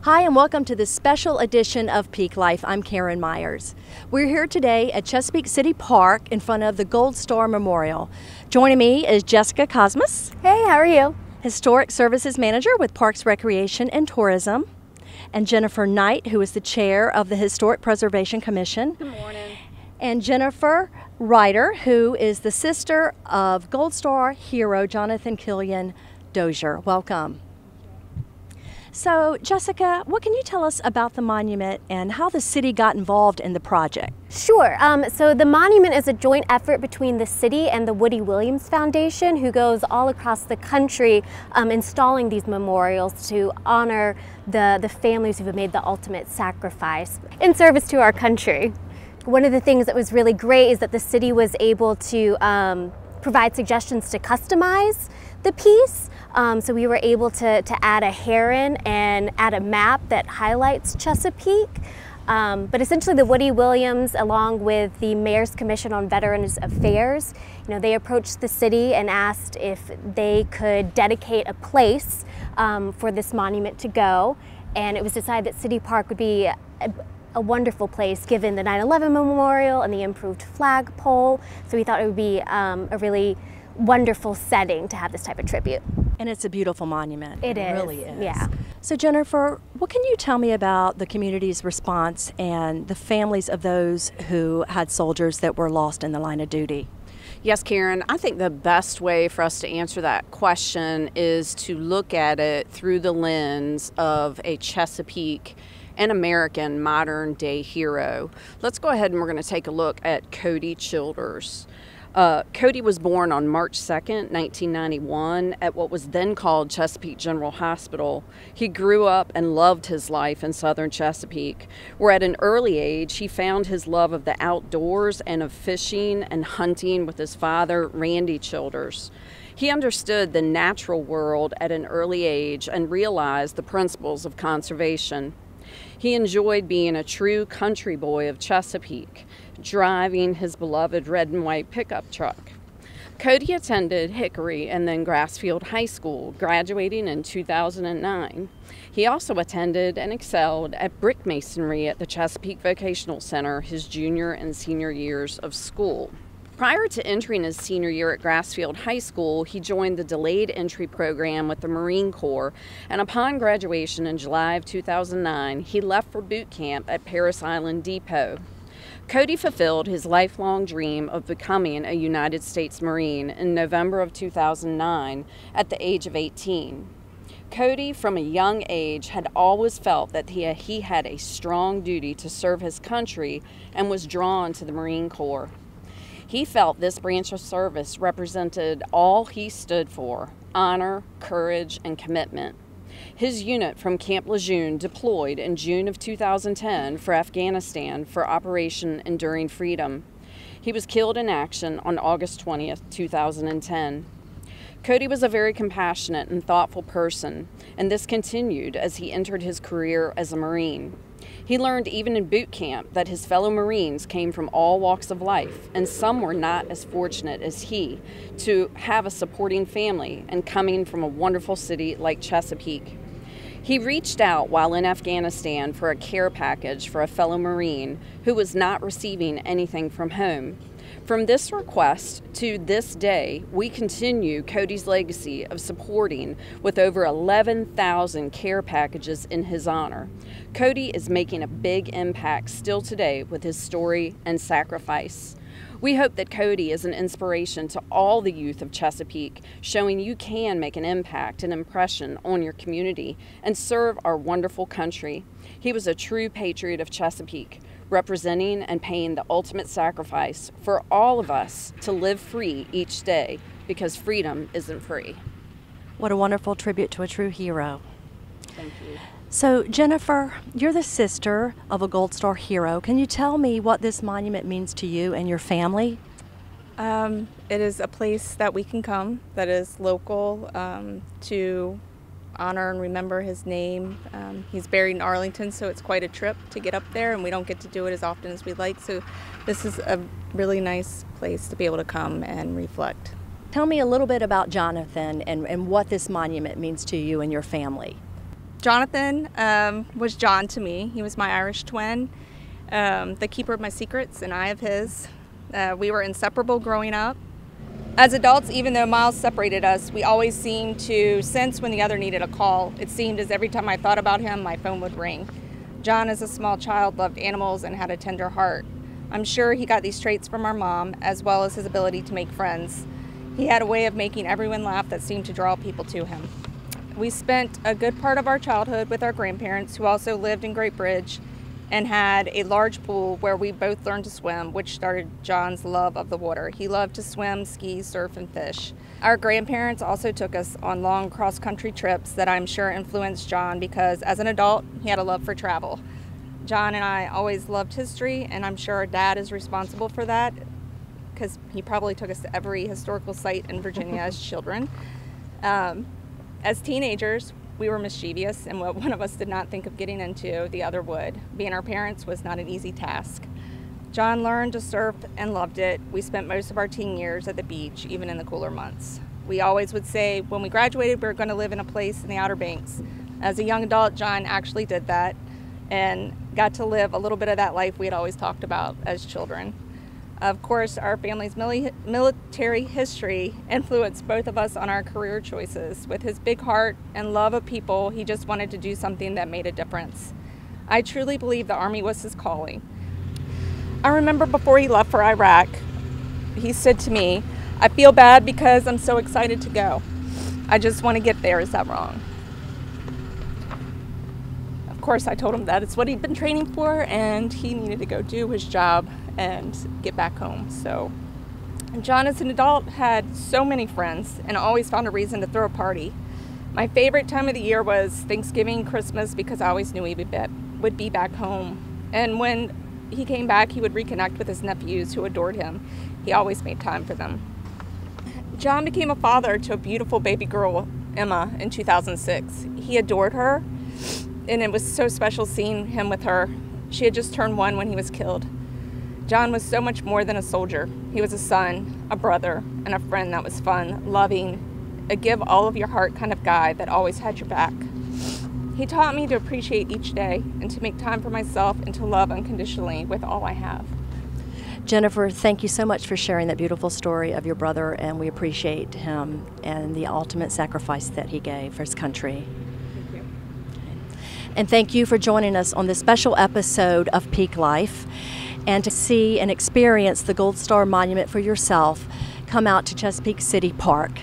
Hi and welcome to this special edition of Peak Life. I'm Karen Myers. We're here today at Chesapeake City Park in front of the Gold Star Memorial. Joining me is Jessica Cosmas. Hey, how are you? Historic Services Manager with Parks, Recreation, and Tourism. And Jennifer Knight, who is the Chair of the Historic Preservation Commission. Good morning. And Jennifer Ryder, who is the sister of Gold Star hero Jonathan Killian Dozier. Welcome. So, Jessica, what can you tell us about the monument and how the city got involved in the project? Sure. So the monument is a joint effort between the city and the Woody Williams Foundation, who goes all across the country installing these memorials to honor the families who have made the ultimate sacrifice in service to our country. One of the things that was really great is that the city was able to provide suggestions to customize the piece. So we were able to add a heron and add a map that highlights Chesapeake. But essentially the Woody Williams, along with the Mayor's Commission on Veterans Affairs, they approached the city and asked if they could dedicate a place for this monument to go. And it was decided that City Park would be a wonderful place given the 9/11 memorial and the improved flagpole. So we thought it would be a really wonderful setting to have this type of tribute. And it's a beautiful monument. It is. Really is. Yeah. So Jennifer, what can you tell me about the community's response and the families of those who had soldiers that were lost in the line of duty? Yes, Karen, I think the best way for us to answer that question is to look at it through the lens of a Chesapeake and American modern day hero. Let's go ahead and we're going to take a look at Cody Childers. Cody was born on March 2nd, 1991 at what was then called Chesapeake General Hospital. He grew up and loved his life in southern Chesapeake, where at an early age he found his love of the outdoors and of fishing and hunting with his father, Randy Childers. He understood the natural world at an early age and realized the principles of conservation. He enjoyed being a true country boy of Chesapeake, driving his beloved red and white pickup truck. Cody attended Hickory and then Grassfield High School, graduating in 2009. He also attended and excelled at brick masonry at the Chesapeake Vocational Center his junior and senior years of school. Prior to entering his senior year at Grassfield High School, he joined the delayed entry program with the Marine Corps, and upon graduation in July of 2009, he left for boot camp at Parris Island Depot. Cody fulfilled his lifelong dream of becoming a United States Marine in November of 2009 at the age of 18. Cody, from a young age, had always felt that he had a strong duty to serve his country and was drawn to the Marine Corps. He felt this branch of service represented all he stood for: honor, courage, and commitment. His unit from Camp Lejeune deployed in June of 2010 for Afghanistan for Operation Enduring Freedom. He was killed in action on August 20th, 2010. Cody was a very compassionate and thoughtful person, and this continued as he entered his career as a Marine. He learned even in boot camp that his fellow Marines came from all walks of life, and some were not as fortunate as he to have a supporting family and coming from a wonderful city like Chesapeake. He reached out while in Afghanistan for a care package for a fellow Marine who was not receiving anything from home. From this request to this day, we continue Cody's legacy of supporting with over 11,000 care packages in his honor. Cody is making a big impact still today with his story and sacrifice. We hope that Cody is an inspiration to all the youth of Chesapeake, showing you can make an impact and impression on your community and serve our wonderful country. He was a true patriot of Chesapeake, representing and paying the ultimate sacrifice for all of us to live free each day, because freedom isn't free. What a wonderful tribute to a true hero. Thank you. So Jennifer, you're the sister of a Gold Star hero. Can you tell me what this monument means to you and your family? It is a place that we can come that is local to honor and remember his name. He's buried in Arlington, so it's quite a trip to get up there, and we don't get to do it as often as we'd like. So this is a really nice place to be able to come and reflect. Tell me a little bit about Jonathan and what this monument means to you and your family. Jonathan was John to me. He was my Irish twin, the keeper of my secrets, and I of his. We were inseparable growing up. As adults, even though miles separated us, we always seemed to sense when the other needed a call. It seemed as every time I thought about him, my phone would ring. John, as a small child, loved animals and had a tender heart. I'm sure he got these traits from our mom, as well as his ability to make friends. He had a way of making everyone laugh that seemed to draw people to him. We spent a good part of our childhood with our grandparents, who also lived in Great Bridge and had a large pool where we both learned to swim, which started John's love of the water. He loved to swim, ski, surf, and fish. Our grandparents also took us on long cross-country trips that I'm sure influenced John because as an adult, he had a love for travel. John and I always loved history, and I'm sure our dad is responsible for that because he probably took us to every historical site in Virginia as children. As teenagers, we were mischievous, and what one of us did not think of getting into, the other would. Being our parents was not an easy task. John learned to surf and loved it. We spent most of our teen years at the beach, even in the cooler months. We always would say when we graduated, we were going to live in a place in the Outer Banks. As a young adult, John actually did that and got to live a little bit of that life we had always talked about as children. Of course, our family's military history influenced both of us on our career choices. With his big heart and love of people, he just wanted to do something that made a difference. I truly believe the Army was his calling. I remember before he left for Iraq, he said to me, "I feel bad because I'm so excited to go. I just want to get there. Is that wrong?" Of course, I told him that it's what he'd been training for and he needed to go do his job and get back home. So John, as an adult, had so many friends and always found a reason to throw a party. My favorite time of the year was Thanksgiving, Christmas, because I always knew he would be back home. And when he came back, he would reconnect with his nephews who adored him. He always made time for them. John became a father to a beautiful baby girl, Emma, in 2006. He adored her, and it was so special seeing him with her. She had just turned 1 when he was killed. John was so much more than a soldier. He was a son, a brother, and a friend that was fun, loving, a give all of your heart kind of guy that always had your back. He taught me to appreciate each day and to make time for myself and to love unconditionally with all I have. Jennifer, thank you so much for sharing that beautiful story of your brother, and we appreciate him and the ultimate sacrifice that he gave for his country. Thank you. And thank you for joining us on this special episode of Peak Life. And to see and experience the Gold Star Monument for yourself, come out to Chesapeake City Park.